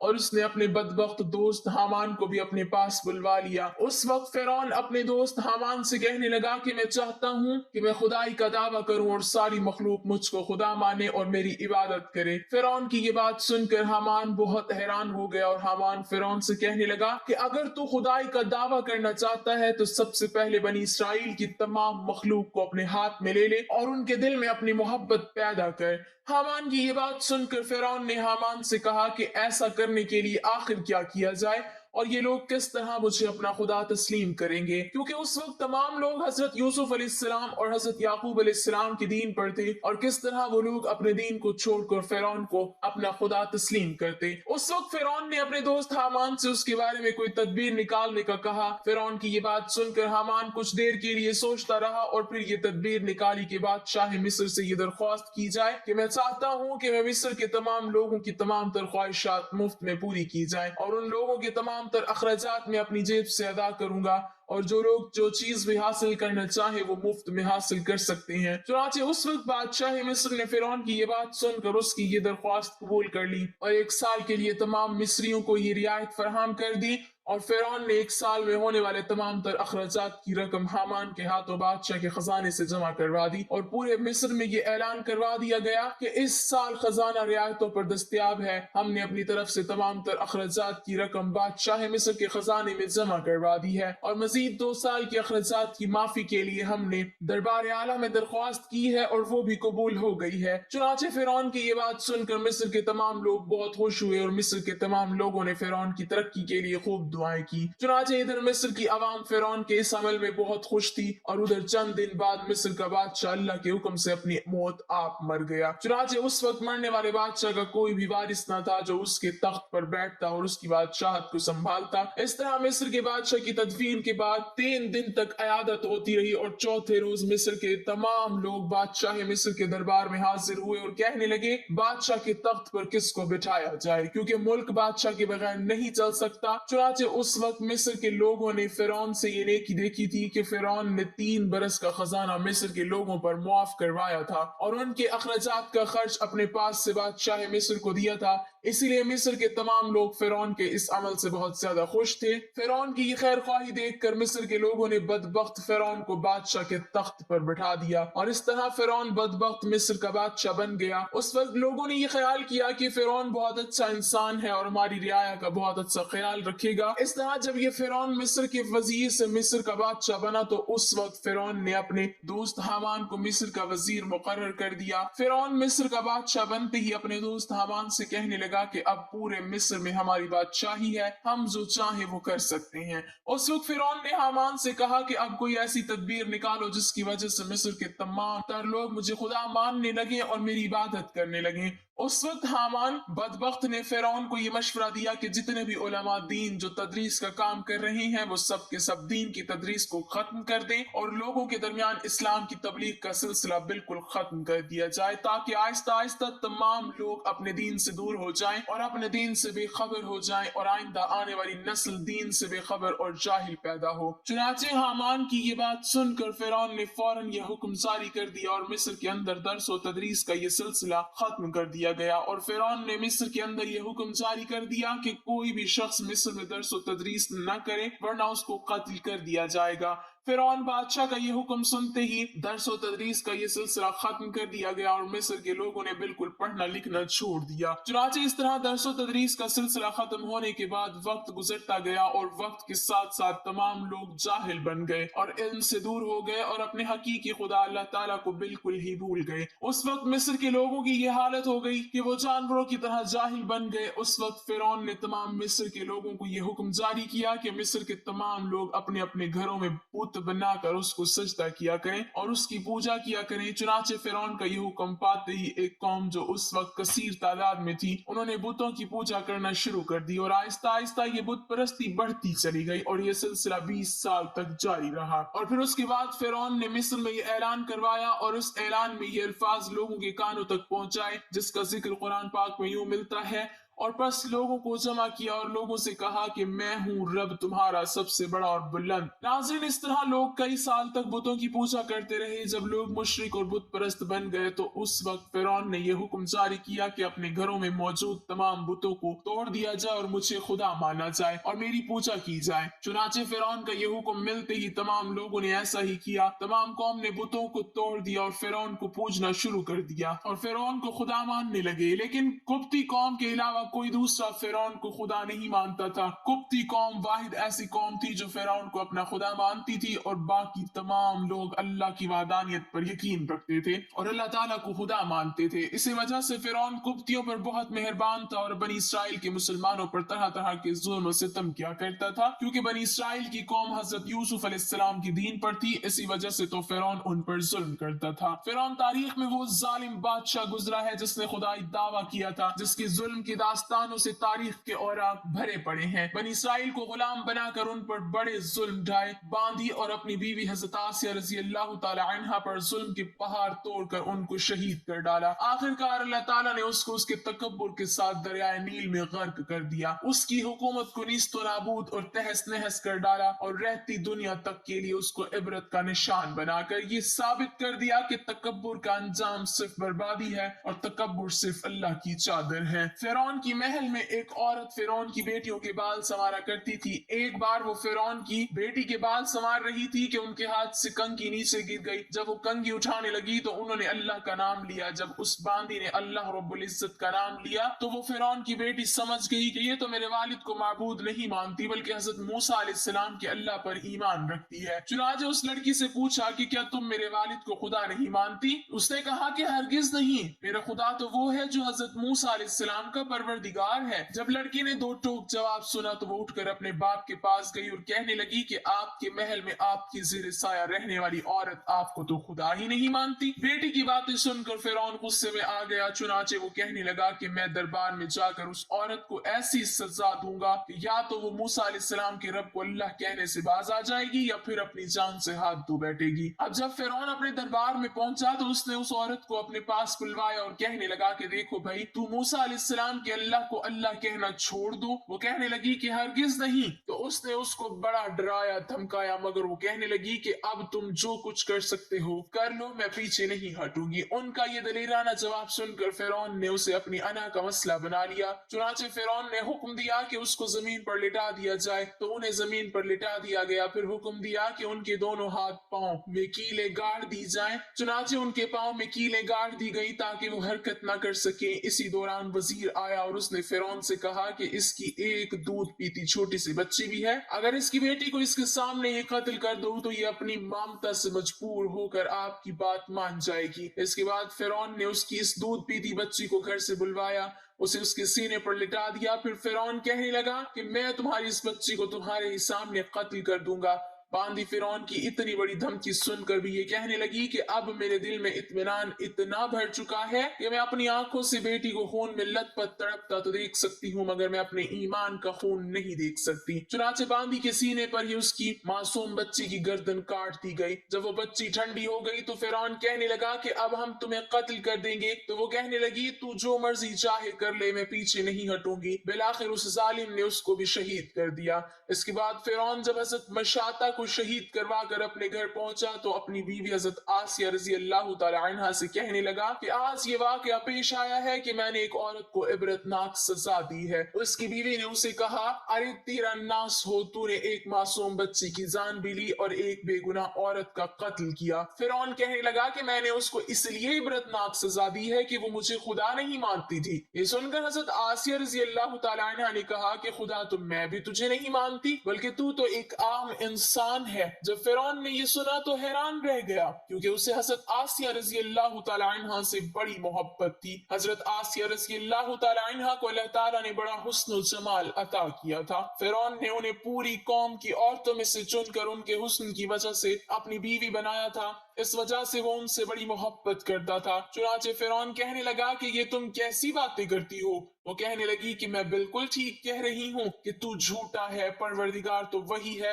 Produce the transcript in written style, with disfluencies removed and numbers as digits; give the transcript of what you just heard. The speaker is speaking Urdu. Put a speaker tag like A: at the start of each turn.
A: اور اس نے اپنے بدبخت دوست حامان کو بھی اپنے پاس بلوا لیا۔ اس وقت فرعون اپنے دوست حامان سے کہنے لگا کہ میں چاہتا ہوں کہ میں خدائی کا دعویٰ کروں اور ساری مخلوق مجھ کو خدا مانے اور میری عبادت کرے۔ فرعون کی یہ بات سن کر حامان بہت حیران ہو گیا، اور حامان فرعون سے کہنے لگا کہ اگر تو خدائی کا دعویٰ کرنا چاہتا ہے تو سب سے پہلے بنی اسرائیل کی تمام مخلوق کو اپنے ہاتھ میں لے لے اور ان کے دل میں اپنی محبت پیدا کر۔ حامان کی یہ بات سن کر فرعون نے حامان سے کہا کہ ایسا کرنے کے لیے آخر کیا کیا جائے، اور یہ لوگ کس طرح مجھے اپنا خدا تسلیم کریں گے، کیونکہ اس وقت تمام لوگ حضرت یوسف علیہ السلام اور حضرت یعقوب علیہ السلام کے دین پر تھے، اور کس طرح وہ لوگ اپنے دین کو چھوڑ کر فرعون کو اپنا خدا تسلیم کرتے۔ اس وقت فرعون نے اپنے دوست حامان سے اس کے بارے میں کوئی تدبیر نکالنے کا کہا۔ فرعون کی یہ بات سن کر حامان کچھ دیر کے لیے سوچتا رہا، اور پھر یہ تدبیر نکالی کہ بادشاہ مصر سے یہ درخواست کی جائے کہ میں چاہتا ہوں کہ میں مصر کے تمام لوگوں کی تمام تر خواہشات مفت میں پوری کی جائیں، اور ان لوگوں کے تمام تر اخراجات میں اپنی جیب سے ادا کروں گا، اور جو لوگ جو چیز بھی حاصل کرنا چاہے وہ مفت میں حاصل کر سکتے ہیں۔ چنانچہ اس وقت بادشاہ مصر نے فرعون کی یہ بات سن کر اس کی یہ درخواست قبول کر لی، اور 1 سال کے لیے تمام مصریوں کو یہ رعایت فراہم کر دی، اور فرعون نے 1 سال میں ہونے والے تمام تر اخراجات کی رقم حامان کے ہاتھوں بادشاہ کے خزانے سے جمع کروا دی، اور پورے مصر میں یہ اعلان کروا دیا گیا کہ اس سال خزانہ رعایتوں پر دستیاب ہے، ہم نے اپنی طرف سے تمام تر اخراجات کی رقم بادشاہ مصر کے خزانے میں جمع کروا دی ہے، اور مزید 2 سال کے اخراجات کی معافی کے لیے ہم نے دربار اعلیٰ میں درخواست کی ہے، اور وہ بھی قبول ہو گئی ہے۔ چنانچہ فرعون کی یہ بات سن کر مصر کے تمام لوگ بہت خوش ہوئے، اور مصر کے تمام لوگوں نے فرعون کی ترقی کے لیے خوب دعائیں کی۔ چنانچہ ادھر مصر کی عوام فرعون کے اس عمل میں بہت خوش تھی، اور ادھر چند دن بعد مصر کا بادشاہ اللہ کے حکم سے اپنی موت آپ مر گیا۔ چنانچہ اس وقت مرنے والے بادشاہ کا کوئی بھی وارث نہ تھا جو اس کے تخت پر بیٹھتا اور اس کی بادشاہت کو سنبھالتا۔ اس طرح مصر کے بادشاہ کی تدفین کے بعد 3 دن تک عیادت ہوتی رہی، اور چوتھے روز مصر کے تمام لوگ بادشاہ مصر کے دربار میں حاضر ہوئے اور کہنے لگے بادشاہ کے تخت پر کس کو بٹھایا جائے، کیونکہ ملک بادشاہ کے بغیر نہیں چل سکتا۔ چنانچہ اس وقت مصر کے لوگوں نے فرعون سے یہ نیکی دیکھی تھی کہ فرعون نے 3 برس کا خزانہ مصر کے لوگوں پر معاف کروایا تھا، اور ان کے اخراجات کا خرچ اپنے پاس سے بادشاہ مصر کو دیا تھا، اسی لیے مصر کے تمام لوگ فرعون کے اس عمل سے بہت زیادہ خوش تھے۔ فرعون کی یہ خیر خواہی دیکھ کر مصر کے لوگوں نے بدبخت فرعون کو بادشاہ کے تخت پر بٹھا دیا، اور اس طرح فرعون بدبخت مصر کا بادشاہ بن گیا۔ اس وقت لوگوں نے یہ خیال کیا کہ فرعون بہت اچھا انسان ہے اور ہماری رعایا کا بہت اچھا خیال رکھے گا۔ اس طرح جب یہ فرعون مصر کے وزیر سے مصر کا بادشاہ بنا تو اس وقت فرعون نے اپنے دوست حامان کو مصر کا وزیر مقرر کر دیا۔ فرعون مصر کا بادشاہ بنتے ہی اپنے دوست حامان سے کہنے لگا کہ اب پورے مصر میں ہماری بادشاہی ہے، ہم جو چاہیں وہ کر سکتے ہیں۔ اس وقت فرعون نے حامان سے کہا کہ اب کوئی ایسی تدبیر نکالو جس کی وجہ سے مصر کے تمام تر لوگ مجھے خدا ماننے لگیں اور میری عبادت کرنے لگیں۔ اس وقت حامان بدبخت نے فرعون کو یہ مشورہ دیا کہ جتنے بھی علماء دین جو تدریس کا کام کر رہے ہیں وہ سب کے سب دین کی تدریس کو ختم کر دیں، اور لوگوں کے درمیان اسلام کی تبلیغ کا سلسلہ بالکل ختم کر دیا جائے، تاکہ آہستہ آہستہ تمام لوگ اپنے دین سے دور ہو جائیں اور اپنے دین سے بے خبر ہو جائیں، اور آئندہ آنے والی نسل دین سے بے خبر اور جاہل پیدا ہو۔ چنانچہ حامان کی یہ بات سن کر فرعون نے فوراً یہ حکم جاری کر دیا، اور مصر کے اندر درس و تدریس کا یہ سلسلہ ختم کر دیا گیا، اور فرعون نے مصر کے اندر یہ حکم جاری کر دیا کہ کوئی بھی شخص مصر میں درس و تدریس نہ کرے ورنہ اس کو قتل کر دیا جائے گا۔ فرعون بادشاہ کا یہ حکم سنتے ہی درس و تدریس کا یہ سلسلہ ختم کر دیا گیا، اور مصر کے لوگوں نے بالکل پڑھنا لکھنا چھوڑ دیا۔ چنانچہ اس طرح درس و تدریس کا سلسلہ ختم ہونے کے بعد وقت گزرتا گیا، اور وقت کے ساتھ ساتھ تمام لوگ جاہل بن گئے اور علم سے دور ہو گئے، اور اپنے حقیقی خدا اللہ تعالیٰ کو بالکل ہی بھول گئے۔ اس وقت مصر کے لوگوں کی یہ حالت ہو گئی کہ وہ جانوروں کی طرح جاہل بن گئے۔ اس وقت فرعون نے تمام مصر کے لوگوں کو یہ حکم جاری کیا کہ مصر کے تمام لوگ اپنے اپنے گھروں میں بت بنا کر اس کو سجدہ کیا کریں اور اس کی پوجا کیا کریں۔ چنانچہ فرعون کا یہ حکم پاتے ہی ایک قوم جو اس وقت کثیر تعداد میں تھی، انہوں نے بتوں کی پوجا کرنا شروع کر دی، اور آہستہ آہستہ یہ بت پرستی بڑھتی چلی گئی، اور یہ سلسلہ 20 سال تک جاری رہا۔ اور پھر اس کے بعد فرعون نے مصر میں یہ اعلان کروایا، اور اس اعلان میں یہ الفاظ لوگوں کے کانوں تک پہنچائے، جس کا ذکر قرآن پاک میں یوں ملتا ہے: اور پس لوگوں کو جمع کیا اور لوگوں سے کہا کہ میں ہوں رب تمہارا سب سے بڑا اور بلند۔ ناظرین، اس طرح لوگ کئی سال تک بتوں کی پوجا کرتے رہے۔ جب لوگ مشرک اور بت پرست بن گئے تو اس وقت فرعون نے یہ حکم جاری کیا کہ اپنے گھروں میں موجود تمام بتوں کو توڑ دیا جائے اور مجھے خدا مانا جائے اور میری پوجا کی جائے۔ چنانچہ فرعون کا یہ حکم ملتے ہی تمام لوگوں نے ایسا ہی کیا۔ تمام قوم نے بتوں کو توڑ دیا اور فرعون کو پوجنا شروع کر دیا اور فرعون کو خدا ماننے لگے۔ لیکن قبطی قوم کے علاوہ کوئی دوسرا فرعون کو خدا نہیں مانتا تھا۔ قبطی قوم واحد ایسی قوم تھی جو فرعون کو اپنا خدا مانتی تھی اور باقی تمام لوگ اللہ کی وحدانیت پر یقین رکھتے تھے اور اللہ تعالیٰ کو خدا مانتے تھے۔ اسی وجہ سے فرعون قبطیوں پر بہت مہربان تھا اور بنی اسرائیل کے مسلمانوں پر طرح طرح کے ظلم و ستم کیا کرتا تھا، کیونکہ بنی اسرائیل کی قوم حضرت یوسف علیہ السلام کی دین پر تھی۔ اسی وجہ سے تو فرعون ان پر ظلم کرتا تھا۔ فرعون تاریخ میں وہ ظالم بادشاہ گزرا ہے جس نے خدائی دعویٰ کیا تھا، جس کی ظلم کی داستانوں سے تاریخ کے اوراق بھرے پڑے ہیں۔ بنی اسرائیل کو غلام بنا کر ان پر بڑے ظلم ڈھائے، باندھی اور اپنی بیوی حضرت آسیہ رضی اللہ تعالی عنہا پر ظلم کے پہاڑ توڑ کر ان کو شہید کر ڈالا۔ آخرکار اللہ تعالیٰ نے اس کو اس کے تکبر کے ساتھ دریائے نیل میں غرق کر دیا، اس کی حکومت کو نیست و نابود اور تہس نہس کر ڈالا اور رہتی دنیا تک کے لیے اس کو عبرت کا نشان بنا کر یہ ثابت کر دیا کہ تکبر کا انجام صرف بربادی ہے اور تکبر صرف اللہ کی چادر ہے۔ فرعون کی محل میں ایک عورت فرعون کی بیٹیوں کے بال سنوارا کرتی تھی۔ ایک بار وہ فرعون کی بیٹی کے بال سنوار رہی تھی کہ ان کے ہاتھ سے کنگھی نیچے گر گئی۔ جب وہ کنگھی اٹھانے لگی تو انہوں نے اللہ کا نام لیا۔ جب اس باندی نے اللہ رب العزت کا نام لیا تو وہ فرعون کی بیٹی سمجھ گئی کہ یہ تو میرے والد کو معبود نہیں مانتی بلکہ حضرت موسیٰ علیہ السلام کے اللہ پر ایمان رکھتی ہے۔ چنانچہ اس لڑکی سے پوچھا کہ کیا تم میرے والد کو خدا نہیں مانتی؟ اس نے کہا کہ ہرگز نہیں، میرا خدا تو وہ ہے جو حضرت موسیٰ علیہ السلام کا پروردگار ہے۔ جب لڑکی نے دو ٹوک جواب سنا تو وہ اٹھ کر اپنے باپ کے پاس گئی اور کہنے لگی کہ آپ کے محل میں آپ کی زیر سایہ رہنے والی عورت آپ کو تو خدا ہی نہیں مانتی۔ بیٹی کی باتیں سن کر فرعون غصے میں آ گیا۔ چنانچہ وہ کہنے لگا کہ میں دربار میں جا کر اس عورت کو ایسی سزا دوں گا کہ یا تو وہ موسیٰ علیہ السلام کے رب کو اللہ کہنے سے باز آ جائے گی یا پھر اپنی جان سے ہاتھ دھو بیٹھے گی۔ اب جب فرعون اپنے دربار میں پہنچا تو اس نے اس عورت کو اپنے پاس بلوایا اور کہنے لگا کہ دیکھو بھائی، تو موسیٰ علیہ السلام کے اللہ کو اللہ کہنا چھوڑ دو۔ وہ کہنے لگی کہ ہرگز نہیں۔ تو اس نے اس کو بڑا ڈرایا دھمکایا، مگر وہ کہنے لگی کہ اب تم جو کچھ کر سکتے ہو کر لو، میں پیچھے نہیں ہٹوں گی۔ ان کا یہ دلیرانہ جواب سن کر فرعون نے اسے اپنی انا کا مسئلہ بنا لیا۔ چنانچہ فرعون نے حکم دیا کہ اس کو زمین پر لٹا دیا جائے تو انہیں زمین پر لٹا دیا گیا۔ پھر حکم دیا کہ ان کے دونوں ہاتھ پاؤں میں کیلیں گاڑ دی جائیں۔ چنانچہ ان کے پاؤں میں کیلیں گاڑ دی گئی تاکہ وہ حرکت نہ کر سکیں۔ اسی دوران وزیر آیا اور اس نے فرعون سے کہا کہ اس کی ایک دودھ پیتی چھوٹی سی بچی بھی ہے، اگر اس کی بیٹی کو اس کے سامنے یہ قتل کر دو تو یہ اپنی مامتا سے مجبور ہو کر آپ کی بات مان جائے گی۔ اس کے بعد فرعون نے اس کی اس دودھ پیتی بچی کو گھر سے بلوایا، اسے اس کے سینے پر لٹا دیا۔ پھر فرعون کہنے لگا کہ میں تمہاری اس بچی کو تمہارے ہی سامنے قتل کر دوں گا۔ باندی فرعون کی اتنی بڑی دھمکی سن کر بھی یہ کہنے لگی کہ اب میرے دل میں اطمینان اتنا بھر چکا ہے کہ میں اپنی آنکھوں سے بیٹی کو خون میں لت پت تڑپتا تو دیکھ سکتی ہوں، مگر میں اپنے ایمان کا خون نہیں دیکھ سکتی۔ چنانچہ باندی کے سینے پر ہی اس کی معصوم بچی کی گردن کاٹ دی گئی۔ جب وہ بچی ٹھنڈی ہو گئی تو فرعون کہنے لگا کہ اب ہم تمہیں قتل کر دیں گے۔ تو وہ کہنے لگی تو جو مرضی چاہے کر لے، میں پیچھے نہیں ہٹوں گی۔ بالآخر اس ظالم نے اس کو بھی شہید کر دیا۔ اس کے بعد فرعون جب حضرت مشاطہ کو شہید کروا کر اپنے گھر پہنچا تو اپنی بیوی حضرت آسیہ رضی اللہ تعالی عنہا سے کہنے لگا کہ آج یہ واقعہ پیش آیا ہے کہ میں نے ایک عورت کو عبرتناک سزا دی ہے۔ اس کی بیوی نے اسے کہا ارے تیرا ناس ہو، تو نے ایک معصوم بچی کی جان بھی لی اور ایک بے گناہ عورت کا قتل کیا۔ فرعون کہنے لگا کہ میں نے اس کو اس لیے عبرتناک سزا دی ہے کہ وہ مجھے خدا نہیں مانتی تھی۔ یہ سن کر حضرت آسیہ رضی اللہ تعالی عنہا نے کہا کہ خدا تو میں بھی تجھے نہیں مانتی، بلکہ تو ایک عام انسان ہے۔ جب فرعون نے یہ سنا تو حیران رہ گیا، کیونکہ اسے حضرت آسیہ رضی اللہ تعالی عنہا سے بڑی محبت تھی۔ حضرت آسیہ رضی اللہ تعالی عنہا کو اللہ تعالیٰ نے بڑا حسن و جمال عطا کیا تھا۔ فرعون نے انہیں پوری قوم کی عورتوں میں سے چن کر ان کے حسن کی وجہ سے اپنی بیوی بنایا تھا، اس وجہ سے وہ ان سے بڑی محبت کرتا تھا۔ چنانچہ فرعون کہنے لگا کہ یہ تم کیسی باتیں کرتی ہو؟ وہ کہنے لگی کہ میں بالکل ٹھیک کہہ رہی ہوں کہ تو جھوٹا ہے، پروردگار تو وہی ہے